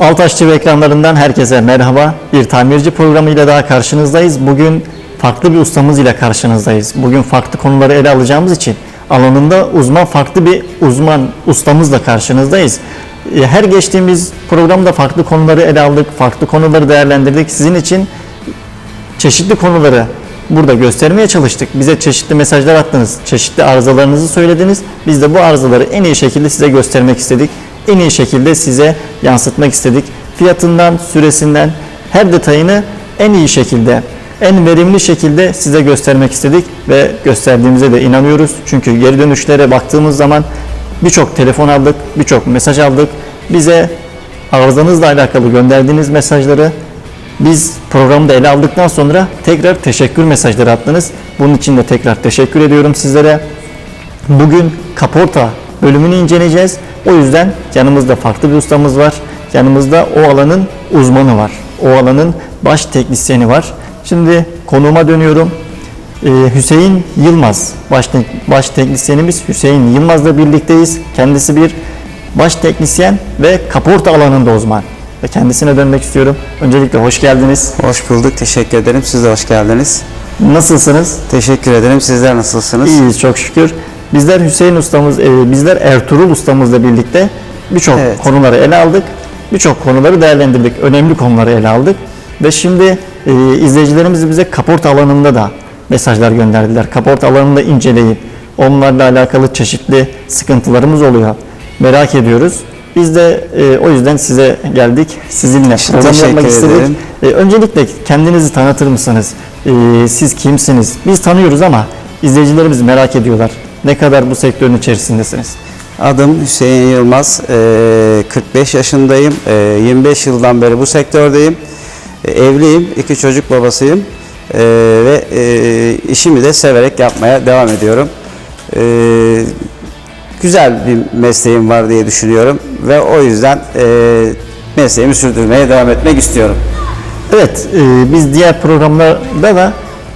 Altaş TV ekranlarından herkese merhaba. Bir tamirci programıyla daha karşınızdayız. Bugün farklı bir ustamız ile karşınızdayız. Bugün farklı konuları ele alacağımız için alanında uzman farklı bir ustamızla karşınızdayız. Her geçtiğimiz programda farklı konuları ele aldık, farklı konuları değerlendirdik. Sizin için çeşitli konuları burada göstermeye çalıştık. Bize çeşitli mesajlar attınız, çeşitli arızalarınızı söylediniz. Biz de bu arızaları en iyi şekilde size göstermek istedik. En iyi şekilde size yansıtmak istedik. Fiyatından, süresinden her detayını en iyi şekilde, en verimli şekilde size göstermek istedik ve gösterdiğimize de inanıyoruz. Çünkü geri dönüşlere baktığımız zaman birçok telefon aldık, birçok mesaj aldık. Bize arızanızla alakalı gönderdiğiniz mesajları biz programda ele aldıktan sonra tekrar teşekkür mesajları attınız. Bunun için de tekrar teşekkür ediyorum sizlere. Bugün kaporta bölümünü inceleyeceğiz. O yüzden yanımızda farklı bir ustamız var. Yanımızda o alanın uzmanı var. O alanın baş teknisyeni var. Şimdi konuğuma dönüyorum. Hüseyin Yılmaz, baş teknisyenimiz Hüseyin Yılmaz'la birlikteyiz. Kendisi bir baş teknisyen ve kaporta alanında uzman. Ve kendisine dönmek istiyorum. Öncelikle hoş geldiniz. Hoş bulduk. Teşekkür ederim. Siz de hoş geldiniz. Nasılsınız? Teşekkür ederim. Sizler nasılsınız? İyiyiz çok şükür. Bizler Hüseyin ustamız, bizler Ertuğrul ustamızla birlikte birçok konuları ele aldık. Birçok konuları değerlendirdik. Önemli konuları ele aldık. Ve şimdi izleyicilerimiz bize kaporta alanında da mesajlar gönderdiler. Kaporta alanında inceleyin. Onlarla alakalı çeşitli sıkıntılarımız oluyor. Merak ediyoruz. Biz de o yüzden size geldik. Sizinle program yapmak istedik. Öncelikle kendinizi tanıtır mısınız? Siz kimsiniz? Biz tanıyoruz ama izleyicilerimiz merak ediyorlar. Ne kadar bu sektörün içerisindesiniz? Adım Hüseyin Yılmaz. 45 yaşındayım. 25 yıldan beri bu sektördeyim. Evliyim. 2 çocuk babasıyım. Ve işimi de severek yapmaya devam ediyorum. Güzel bir mesleğim var diye düşünüyorum ve o yüzden mesleğimi sürdürmeye devam etmek istiyorum. Evet, biz diğer programlarda da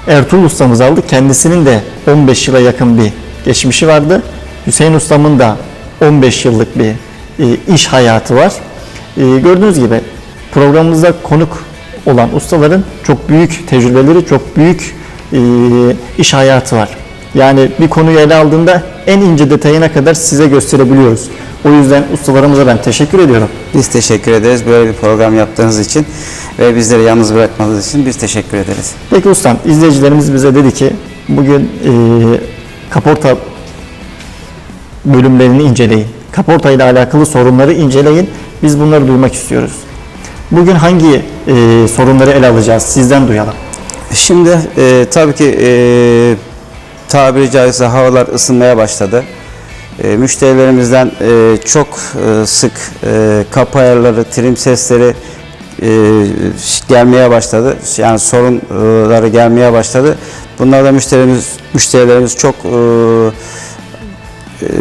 Ertuğrul ustamızı aldık. Kendisinin de 15 yıla yakın bir geçmişi vardı. Hüseyin ustamın da 15 yıllık bir iş hayatı var. Gördüğünüz gibi programımızda konuk olan ustaların çok büyük tecrübeleri, çok büyük iş hayatı var. Yani bir konuyu ele aldığında en ince detayına kadar size gösterebiliyoruz. O yüzden ustalarımıza ben teşekkür ediyorum. Biz teşekkür ederiz böyle bir program yaptığınız için ve bizleri yalnız bırakmadığınız için biz teşekkür ederiz. Peki ustam, izleyicilerimiz bize dedi ki bugün kaporta bölümlerini inceleyin. Kaporta ile alakalı sorunları inceleyin. Biz bunları duymak istiyoruz. Bugün hangi sorunları ele alacağız? Sizden duyalım. Şimdi tabii ki tabiri caizse havalar ısınmaya başladı. Müşterilerimizden çok sık kapı ayarları, trim sesleri gelmeye başladı. Yani sorunları gelmeye başladı. Bunlar da müşterilerimiz çok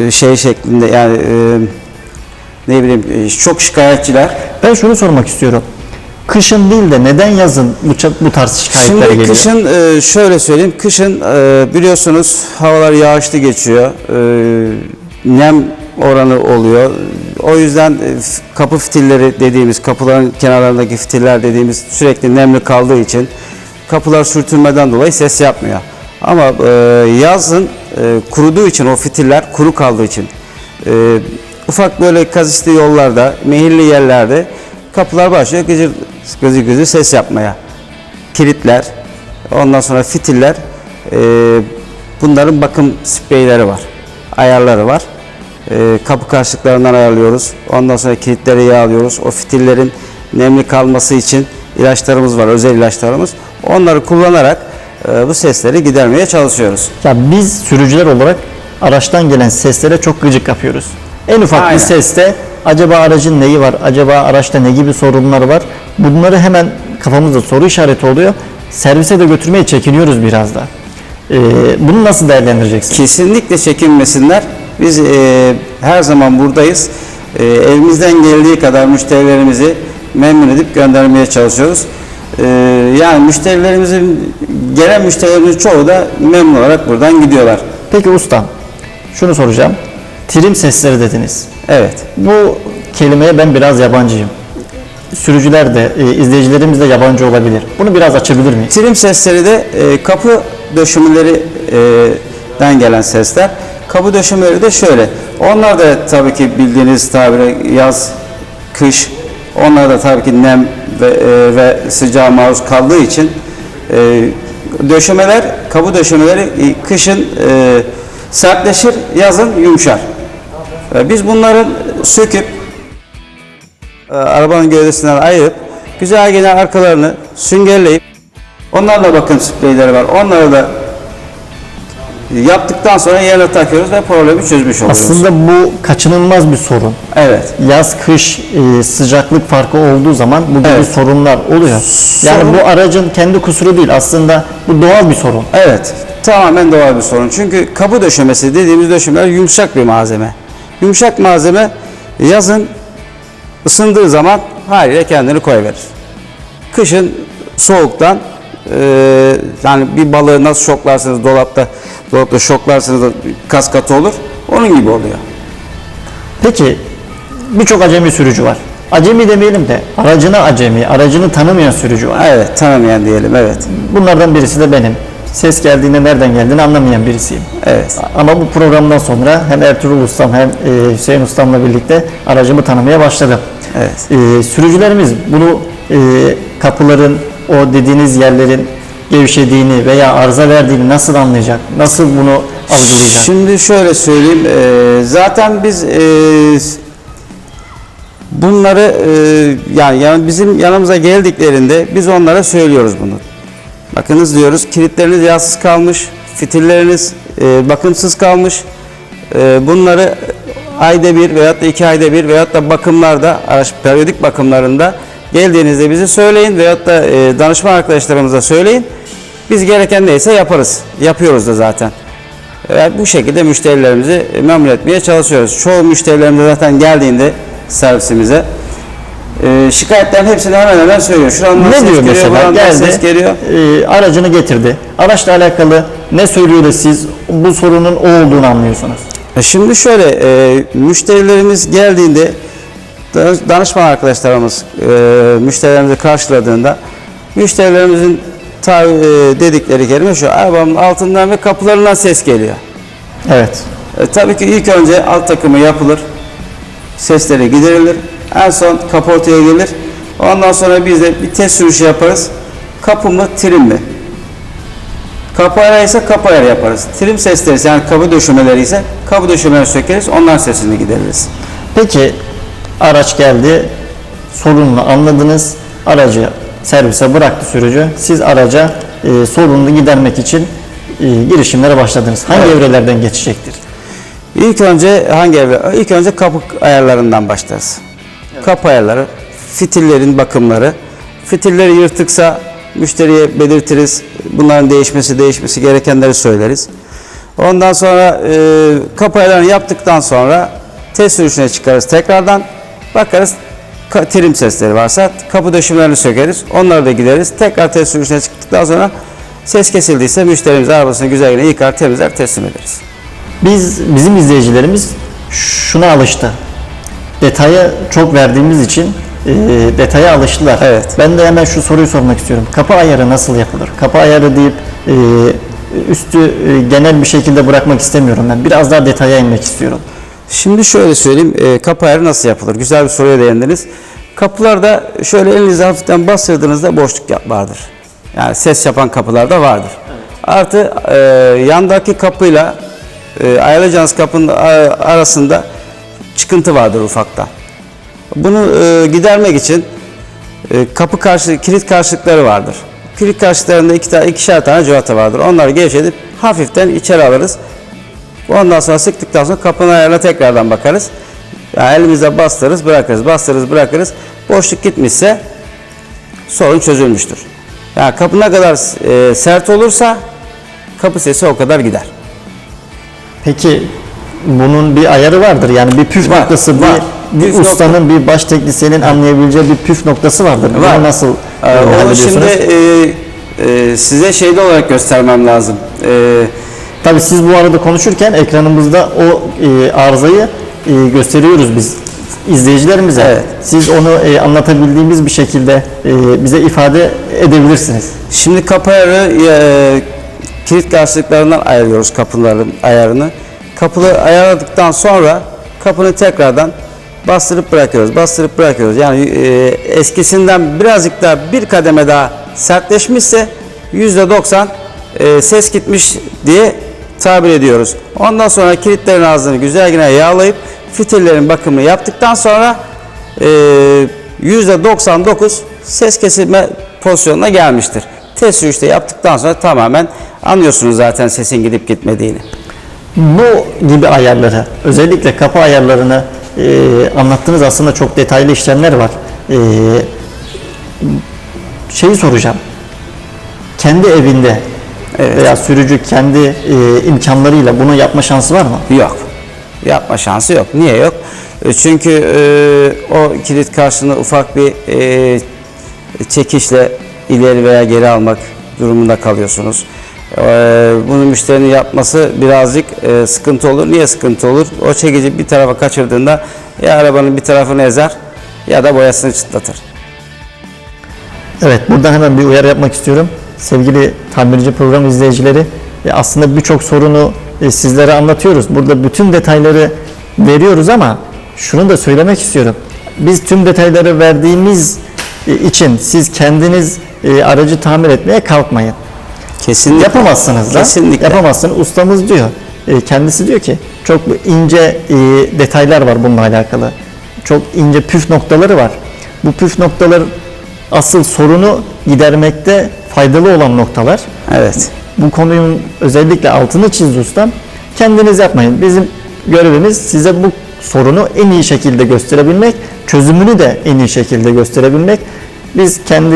şey şeklinde yani ne bileyim çok şikayetçiler. Ben şunu sormak istiyorum. Kışın değil de neden yazın bu tarz şikayetler geliyor? Şimdi kışın şöyle söyleyeyim. Kışın biliyorsunuz havalar yağışlı geçiyor. Nem oranı oluyor. O yüzden kapı fitilleri dediğimiz, kapıların kenarlarındaki fitiller dediğimiz sürekli nemli kaldığı için kapılar sürtünmeden dolayı ses yapmıyor. Ama yazın kuruduğu için o fitiller kuru kaldığı için ufak böyle kazisli yollarda, mehirli yerlerde kapılar başlıyor gıcır ses yapmaya. Kilitler, ondan sonra fitiller, bunların bakım spreyleri var, ayarları var. Kapı karşılıklarından ayarlıyoruz. Ondan sonra kilitleri yağlıyoruz. O fitillerin nemli kalması için ilaçlarımız var, özel ilaçlarımız. Onları kullanarak bu sesleri gidermeye çalışıyoruz. Ya biz sürücüler olarak araçtan gelen seslere çok gıcık yapıyoruz. En ufak bir seste acaba aracın neyi var, acaba araçta ne gibi sorunlar var? Bunları hemen kafamızda soru işareti oluyor. Servise de götürmeye çekiniyoruz biraz da. Bunu nasıl değerlendireceksiniz? Kesinlikle çekinmesinler. Biz her zaman buradayız. Elimizden geldiği kadar müşterilerimizi memnun edip göndermeye çalışıyoruz. Yani gelen müşterilerimizin çoğu da memnun olarak buradan gidiyorlar. Peki ustam, şunu soracağım. Trim sesleri dediniz. Evet. Bu kelimeye ben biraz yabancıyım. sürücüler de izleyicilerimiz de yabancı olabilir. Bunu biraz açabilir miyiz? Trim sesleri de kapı döşemelerinden gelen sesler. Kapı döşemeleri de şöyle. Onlar da tabii ki bildiğiniz tabire yaz, kış, onlar da tabii ki nem ve sıcağa maruz kaldığı için kapı döşemeleri kışın sertleşir, yazın yumuşar. Biz bunların söküp arabanın gövdesinden ayırıp güzel gene arkalarını süngerleyip, onlarla bakım spreyleri var. Onları da yaptıktan sonra yerine takıyoruz ve problemi çözmüş oluyoruz. Aslında bu kaçınılmaz bir sorun. Evet. Yaz, kış sıcaklık farkı olduğu zaman bu gibi Evet. sorunlar oluyor. Yani Sorun- bu aracın kendi kusuru değil. Aslında bu doğal bir sorun. Evet. Tamamen doğal bir sorun. Çünkü kapı döşemesi dediğimiz döşemeler yumuşak bir malzeme. Yumuşak malzeme yazın ısındığı zaman haliyle kendini koyverir. Kışın soğuktan yani bir balığı nasıl şoklarsınız dolapta şoklarsınız da kas katı olur. Onun gibi oluyor. Peki birçok acemi sürücü var. Acemi demeyelim de aracını tanımayan sürücü var. Evet, tanımayan diyelim, evet. Bunlardan birisi de benim. Ses geldiğinde nereden geldiğini anlamayan birisiyim. Evet. Ama bu programdan sonra hem Ertuğrul Ustam hem Hüseyin Ustam'la birlikte aracımı tanımaya başladım. Evet. Sürücülerimiz bunu kapıların, o dediğiniz yerlerin gevşediğini veya arıza verdiğini nasıl anlayacak? Nasıl bunu algılayacak? Şimdi şöyle söyleyeyim, zaten biz bunları yani bizim yanımıza geldiklerinde biz onlara söylüyoruz bunu. Bakınız diyoruz, kilitleriniz yağsız kalmış, fitilleriniz bakımsız kalmış. Bunları ayda bir veyahut da 2 ayda bir veyahut da bakımlarda, periyodik bakımlarında geldiğinizde bize söyleyin veyahut da danışman arkadaşlarımıza söyleyin. Biz gereken neyse yaparız. Yapıyoruz da zaten. Bu şekilde müşterilerimizi memnun etmeye çalışıyoruz. Çoğu müşterilerimiz zaten geldiğinde servisimize şikayetlerin hepsini hemen hemen söylüyor. Şurandan Ne ses diyor geliyor, mesela? burandan Geldi, ses geliyor. aracını getirdi. Araçla alakalı ne söylüyor da siz bu sorunun o olduğunu anlıyorsunuz? Şimdi şöyle, müşterilerimiz geldiğinde danışman arkadaşlarımız müşterilerimizi karşıladığında müşterilerimizin dedikleri kelime şu: arabamın altından ve kapılarından ses geliyor. Evet. Tabii ki ilk önce alt takımı yapılır, sesleri giderilir, en son kaportaya gelir. Ondan sonra biz de bir test sürüşü yaparız. Kapı mı, trim mi? Kapı ayarı ise kapı ayarı yaparız. Trim sesleri yani kapı döşemeleri ise kapı döşemeleri sökeriz, onların sesini gideririz. Peki araç geldi, sorununu anladınız, aracı servise bıraktı sürücü. Siz araca sorununu gidermek için girişimlere başladınız. Hangi Evet. evrelerden geçecektir? İlk önce hangi evre? İlk önce kapı ayarlarından başlarız. Evet. Kapı ayarları, fitillerin bakımları. Fitilleri yırtıksa müşteriye belirtiriz. Bunların değişmesi gerekenleri söyleriz. Ondan sonra kapı ayarlarını yaptıktan sonra test sürüşüne çıkarız. Tekrardan bakarız. Trim sesleri varsa kapı döşemelerini sökeriz. Onları da gideriz. Tekrar test sürüşüne çıktıktan sonra ses kesildiyse müşterimiz arabasını güzelce yıkar, temizler, teslim ederiz. Bizim izleyicilerimiz şuna alıştı. Detaya çok verdiğimiz için detaya alıştılar. Evet. Ben de hemen şu soruyu sormak istiyorum. Kapı ayarı nasıl yapılır? Kapı ayarı deyip üstü genel bir şekilde bırakmak istemiyorum ben. Biraz daha detaya inmek istiyorum. Şimdi şöyle söyleyeyim, kapı ayarı nasıl yapılır? Güzel bir soruya değindiniz. Kapılarda şöyle elinizi hafiften bastırdığınızda boşluk vardır. Yani ses yapan kapılar da vardır. Evet. Artı yandaki kapıyla ayarlayacağınız kapının arasında çıkıntı vardır ufakta. Bunu gidermek için kilit karşılıkları vardır. Kilit karşılıklarında ikişer tane cıvata vardır. Onları gevşetip hafiften içeri alırız. Ondan sonra sıktıktan sonra kapının ayarına tekrardan bakarız. Yani elimizle bastırırız, bırakırız. Boşluk gitmişse sorun çözülmüştür. Yani kapı ne kadar sert olursa kapı sesi o kadar gider. Peki bunun bir ayarı vardır. Yani bir püf noktası, bir ustanın, bir baş teknisyenin anlayabileceği bir püf noktası vardır. Var. Bunu nasıl Onu şimdi size şeyde olarak göstermem lazım. Tabii siz bu arada konuşurken ekranımızda o arızayı gösteriyoruz biz izleyicilerimize. Evet. Siz onu anlatabildiğimiz bir şekilde bize ifade edebilirsiniz. Şimdi kapı ayarı kilit karşılıklarından ayırıyoruz kapıların ayarını. Kapıyı ayarladıktan sonra kapını tekrardan bastırıp bırakıyoruz. Bastırıp bırakıyoruz. Yani eskisinden birazcık daha bir kademe daha sertleşmişse %90 ses gitmiş diye tabir ediyoruz. Ondan sonra kilitlerin ağzını güzelce yağlayıp fitillerin bakımını yaptıktan sonra %99 ses kesilme pozisyonuna gelmiştir. Test sürüşte yaptıktan sonra tamamen anlıyorsunuz zaten sesin gidip gitmediğini. Bu gibi ayarları, özellikle kapı ayarlarını anlattığınız aslında çok detaylı işlemler var. Şeyi soracağım. Kendi evinde veya sürücü kendi imkanlarıyla bunu yapma şansı var mı? Yok. Yapma şansı yok. Niye yok? Çünkü o kilit karşısında ufak bir çekişle ileri veya geri almak durumunda kalıyorsunuz. Bunu müşterinin yapması birazcık sıkıntı olur. Niye sıkıntı olur? O çekici bir tarafa kaçırdığında ya arabanın bir tarafını ezer ya da boyasını çıtlatır. Evet, buradan hemen bir uyarı yapmak istiyorum. Sevgili tamirci program izleyicileri, aslında birçok sorunu sizlere anlatıyoruz. Burada bütün detayları veriyoruz ama şunu da söylemek istiyorum. Biz tüm detayları verdiğimiz için siz kendiniz aracı tamir etmeye kalkmayın. Kesinlikle. Yapamazsınız da. Kesinlikle. Yapamazsınız. Ustamız diyor. Kendisi diyor ki çok ince detaylar var bununla alakalı. Çok ince püf noktaları var. Bu püf noktalar asıl sorunu gidermekte faydalı olan noktalar. Evet. Bu konunun özellikle altını çizdi ustam. Kendiniz yapmayın. Bizim görevimiz size bu sorunu en iyi şekilde gösterebilmek, çözümünü de en iyi şekilde gösterebilmek. Biz kendi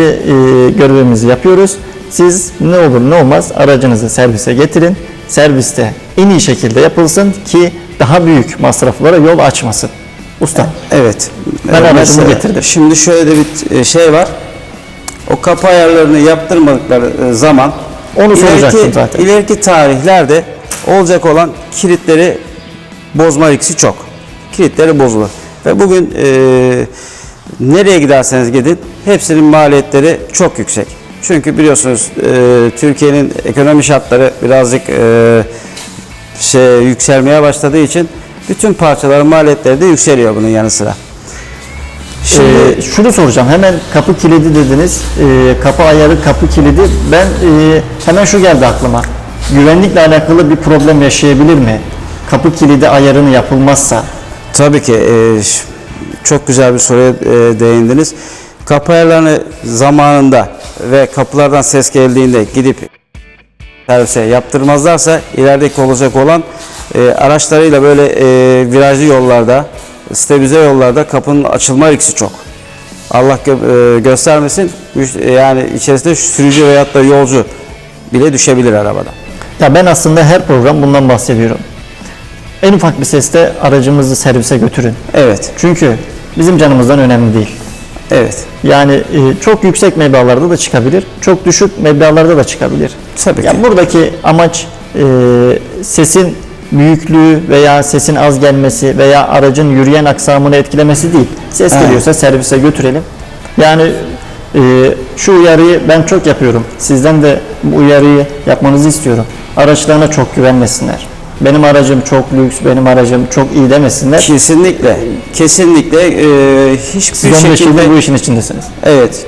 görevimizi yapıyoruz. Siz ne olur ne olmaz aracınızı servise getirin. Serviste en iyi şekilde yapılsın ki daha büyük masraflara yol açmasın. Usta. Evet. Ben aracımı getirdim. Şimdi şöyle bir şey var. O kapı ayarlarını yaptırmadıkları zaman Onu soracaktım zaten. İleriki tarihlerde olacak olan kilitleri bozma riski çok. Kilitleri bozulur. Ve bugün nereye giderseniz gidin hepsinin maliyetleri çok yüksek. Çünkü biliyorsunuz Türkiye'nin ekonomi şartları birazcık yükselmeye başladığı için bütün parçaların maliyetleri de yükseliyor bunun yanı sıra. Şimdi şunu soracağım. Hemen kapı kilidi dediniz. Kapı ayarı, kapı kilidi. Ben hemen şu geldi aklıma. Güvenlikle alakalı bir problem yaşayabilir mi? Kapı kilidi ayarını yapılmazsa. Tabii ki çok güzel bir soruya değindiniz. Kapı ayarlarını zamanında ve kapılardan ses geldiğinde gidip servise yaptırmazlarsa ilerideki olacak olan araçlarıyla böyle virajlı yollarda, stabilize yollarda kapının açılma riski çok. Allah göstermesin, yani içerisinde sürücü veyahut da yolcu bile düşebilir arabadan. Ya ben aslında her program bundan bahsediyorum. En ufak bir seste aracımızı servise götürün. Evet. Çünkü bizim canımızdan önemli değil. Evet. Yani çok yüksek meblağlarda da çıkabilir, çok düşük meblağlarda da çıkabilir. Tabii ki. Yani buradaki amaç sesin büyüklüğü veya sesin az gelmesi veya aracın yürüyen aksamını etkilemesi değil. Ses geliyorsa servise götürelim. Yani şu uyarıyı ben çok yapıyorum. Sizden de bu uyarıyı yapmanızı istiyorum. Araçlarına çok güvenmesinler. Benim aracım çok lüks, benim aracım çok iyi demesinler. Kesinlikle. Kesinlikle hiçbir Siz 15 şekilde yıldır bu işin içindesiniz. evet,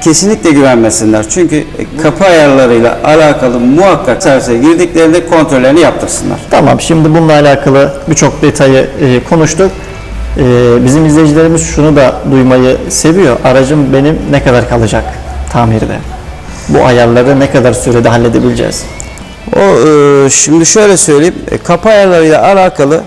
kesinlikle güvenmesinler. Çünkü kapı ayarlarıyla alakalı muhakkak servise girdiklerinde kontrollerini yaptırsınlar. Tamam, şimdi bununla alakalı birçok detayı konuştuk. Bizim izleyicilerimiz şunu da duymayı seviyor. Aracım benim ne kadar kalacak tamirde? Bu ayarları ne kadar sürede halledebileceğiz? Şimdi şöyle söyleyeyim. Kapı ayarlarıyla alakalı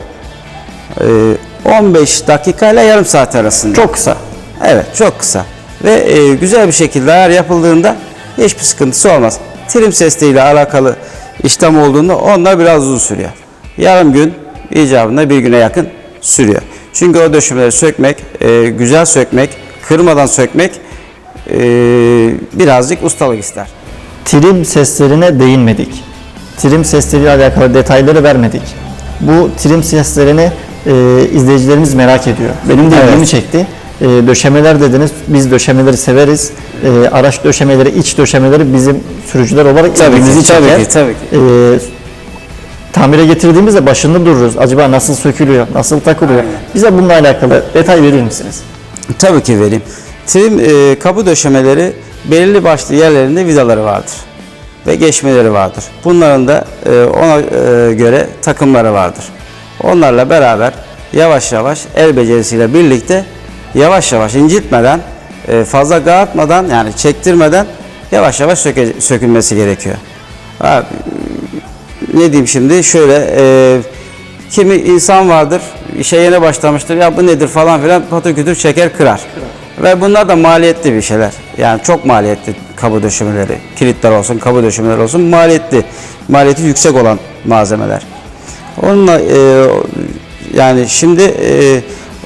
15 dakika ile yarım saat arasında. Çok kısa. Evet, çok kısa. Ve güzel bir şekilde ayar yapıldığında hiçbir sıkıntısı olmaz. Trim sesiyle alakalı işlem olduğunda onlar biraz uzun sürüyor. Yarım gün icabında bir güne yakın sürüyor. Çünkü o döşemeleri sökmek, güzel sökmek, kırmadan sökmek birazcık ustalık ister. Trim seslerine değinmedik. Trim sesleriyle alakalı detayları vermedik. Bu trim seslerini izleyicilerimiz merak ediyor. Benim de ilgimi çekti. Döşemeler dediniz. Biz döşemeleri severiz. Araç döşemeleri, iç döşemeleri bizim sürücüler olarak ilgimizi çeker. Tabii ki. Tamire getirdiğimizde başında dururuz. Acaba nasıl sökülüyor, nasıl takılıyor? Aynen. Bize bununla alakalı detay verir misiniz? Tabii ki vereyim. Trim kapı döşemeleri belirli başlı yerlerinde vidaları vardır ve geçmeleri vardır. Bunların da ona göre takımları vardır. Onlarla beraber yavaş yavaş el becerisiyle birlikte yavaş yavaş incitmeden, fazla dağıtmadan yani çektirmeden yavaş yavaş sökülmesi gerekiyor. Abi, ne diyeyim şimdi şöyle kimi insan vardır işe yeni başlamıştır ya bu nedir falan filan patır çeker kırar. Ve bunlar da maliyetli bir şeyler. Yani çok maliyetli kapı döşemeleri. Kilitler olsun, kapı döşemeleri olsun maliyetli. Maliyeti yüksek olan malzemeler. Onunla yani şimdi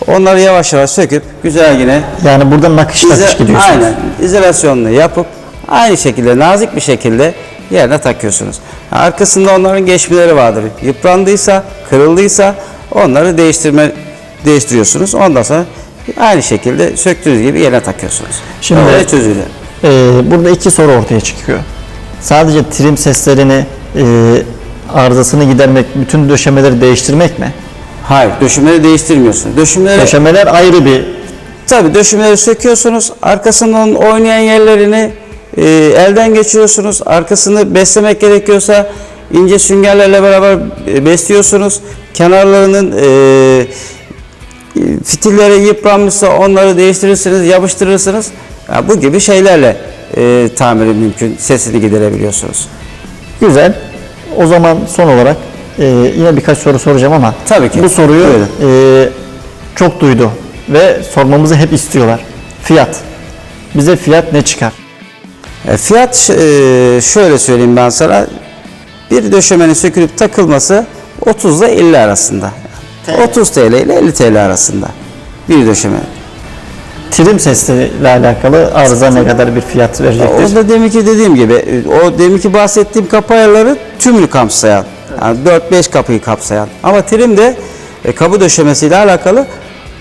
onları yavaş yavaş söküp güzel yine Yani burada nakış gidiyorsunuz. aynen izolasyonunu yapıp aynı şekilde nazik bir şekilde yerine takıyorsunuz. Arkasında onların geçmeleri vardır. Yıprandıysa, kırıldıysa onları değiştiriyorsunuz. Ondan sonra aynı şekilde söktüğünüz gibi yerine takıyorsunuz. Şimdi öyle çözülüyor. Burada iki soru ortaya çıkıyor. Sadece trim seslerini arızasını gidermek, bütün döşemeleri değiştirmek mi? Hayır, döşemeleri değiştirmiyorsunuz. Döşemeler ayrı bir. Tabii döşemeleri söküyorsunuz. Arkasından oynayan yerlerini elden geçiriyorsunuz. Arkasını beslemek gerekiyorsa ince süngerlerle beraber besliyorsunuz. Kenarlarının fitilleri yıpranmışsa onları değiştirirsiniz, yapıştırırsınız. Yani bu gibi şeylerle tamiri mümkün. Sesini giderebiliyorsunuz. Güzel. O zaman son olarak yine birkaç soru soracağım ama Tabii ki. bu soruyu çok duydu ve sormamızı hep istiyorlar. Fiyat. Bize fiyat ne çıkar? Fiyat şöyle söyleyeyim ben sana. Bir döşemenin sökülüp takılması 30 ile 50 arasında. 30 TL ile 50 TL arasında bir döşeme. Trim sesiyle alakalı arıza ne kadar bir fiyat verecektir? O da deminki dediğim gibi, o deminki bahsettiğim kapı ayarları tümünü kapsayan, yani 4-5 kapıyı kapsayan. Ama trim de kapı döşemesiyle alakalı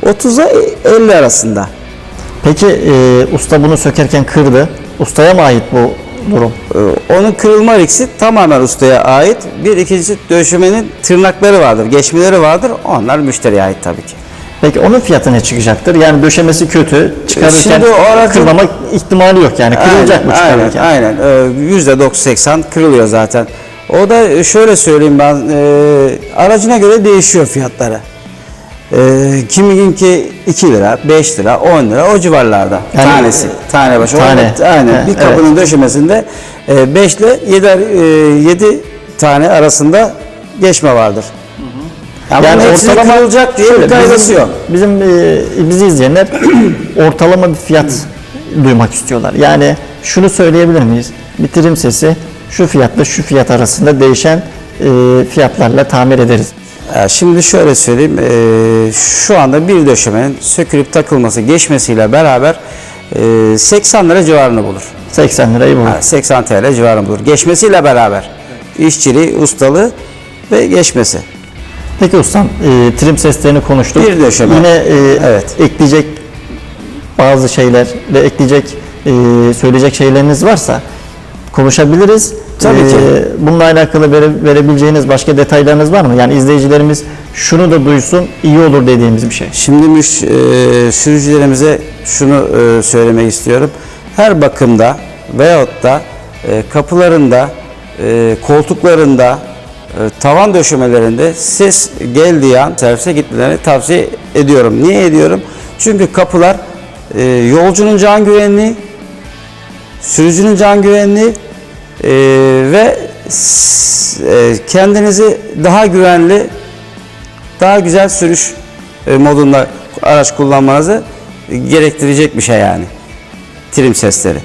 30 ile 50 arasında. Peki usta bunu sökerken kırdı. Ustaya mı ait bu durum? Onun kırılma riski tamamen ustaya ait. Bir ikincisi döşemenin tırnakları vardır, geçmeleri vardır. Onlar müşteriye ait tabii ki. Peki onun fiyatı ne çıkacaktır? Yani döşemesi kötü, çıkarırken Şimdi o aracın kırılma ihtimali yok yani. Kırılacak mı çıkarırken? Aynen. %90 kırılıyor zaten. O da şöyle söyleyeyim ben, aracına göre değişiyor fiyatları. Kimininki 2 lira, 5 lira, 10 lira o civarlarda. Yani, tanesi, tane başı. Tane. Aynen. Bir kapının döşemesinde 5 ile 7 tane arasında geçme vardır. Yani ortalama kırılacak diye bir kaydası yok. Bizi izleyenler ortalama bir fiyat duymak istiyorlar. Yani şunu söyleyebilir miyiz? Bir trim sesi şu fiyatla şu fiyat arasında değişen fiyatlarla tamir ederiz. Şimdi şöyle söyleyeyim, şu anda bir döşemenin sökülüp takılması, geçmesiyle beraber 80 lira civarını bulur. 80 lirayı bulur. 80 TL civarını bulur. Geçmesiyle beraber. İşçiliği, ustalığı ve geçmesi. Peki ustam, trim seslerini konuştuk. Bir döşeme. Yine Evet. ekleyecek bazı şeyler ve söyleyecek şeyleriniz varsa konuşabiliriz. Tabii ki. Bununla alakalı verebileceğiniz başka detaylarınız var mı? Yani izleyicilerimiz şunu da duysun, iyi olur dediğimiz bir şey. Şimdi sürücülerimize şunu söylemek istiyorum. Her bakımda veyahut da kapılarında, koltuklarında, tavan döşemelerinde ses geldiği an servise gitmelerini tavsiye ediyorum. Niye ediyorum? Çünkü kapılar yolcunun can güvenliği, sürücünün can güvenliği ve kendinizi daha güvenli, daha güzel sürüş modunda araç kullanmanızı gerektirecek bir şey yani. Trim sesleri.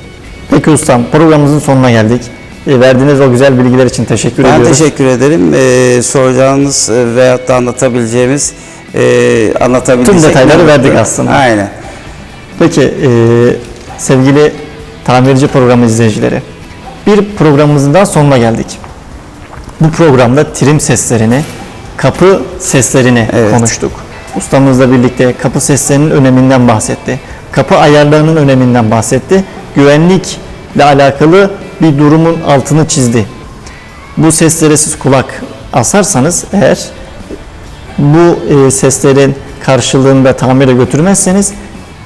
Peki ustam, programımızın sonuna geldik. Verdiğiniz o güzel bilgiler için teşekkür ediyoruz. Ben teşekkür ederim. Soracağınız veyahut da anlatabileceğimiz, tüm detayları verdik aslında. Aynen. Peki sevgili tamirci programı izleyicileri, bir programımızın daha sonuna geldik. Bu programda trim seslerini kapı seslerini Evet. konuştuk. Ustamızla birlikte kapı seslerinin öneminden bahsetti. Kapı ayarlarının öneminden bahsetti. Güvenlikle alakalı bir durumun altını çizdi. Bu seslere siz kulak asarsanız eğer, bu seslerin karşılığında tamire götürmezseniz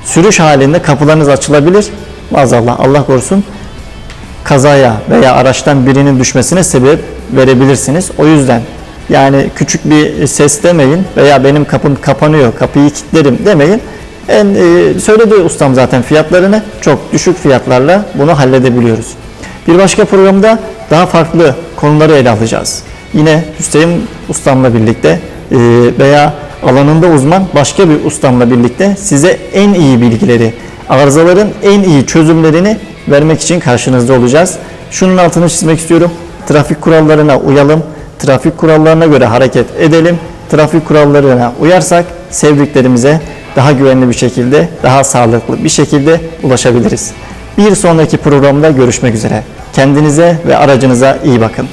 sürüş halinde kapılarınız açılabilir. Maazallah, Allah korusun, kazaya veya araçtan birinin düşmesine sebep verebilirsiniz. O yüzden yani küçük bir ses demeyin veya benim kapım kapanıyor, kapıyı kilitlerim demeyin. Söyledi ustam zaten fiyatlarını, çok düşük fiyatlarla bunu halledebiliyoruz. Bir başka programda daha farklı konuları ele alacağız. Yine Hüseyin ustamla birlikte veya alanında uzman başka bir ustamla birlikte size en iyi bilgileri, arızaların en iyi çözümlerini vermek için karşınızda olacağız. Şunun altını çizmek istiyorum. Trafik kurallarına uyalım. Trafik kurallarına göre hareket edelim. Trafik kurallarına uyarsak sevdiklerimize daha güvenli bir şekilde, daha sağlıklı bir şekilde ulaşabiliriz. Bir sonraki programda görüşmek üzere. Kendinize ve aracınıza iyi bakın.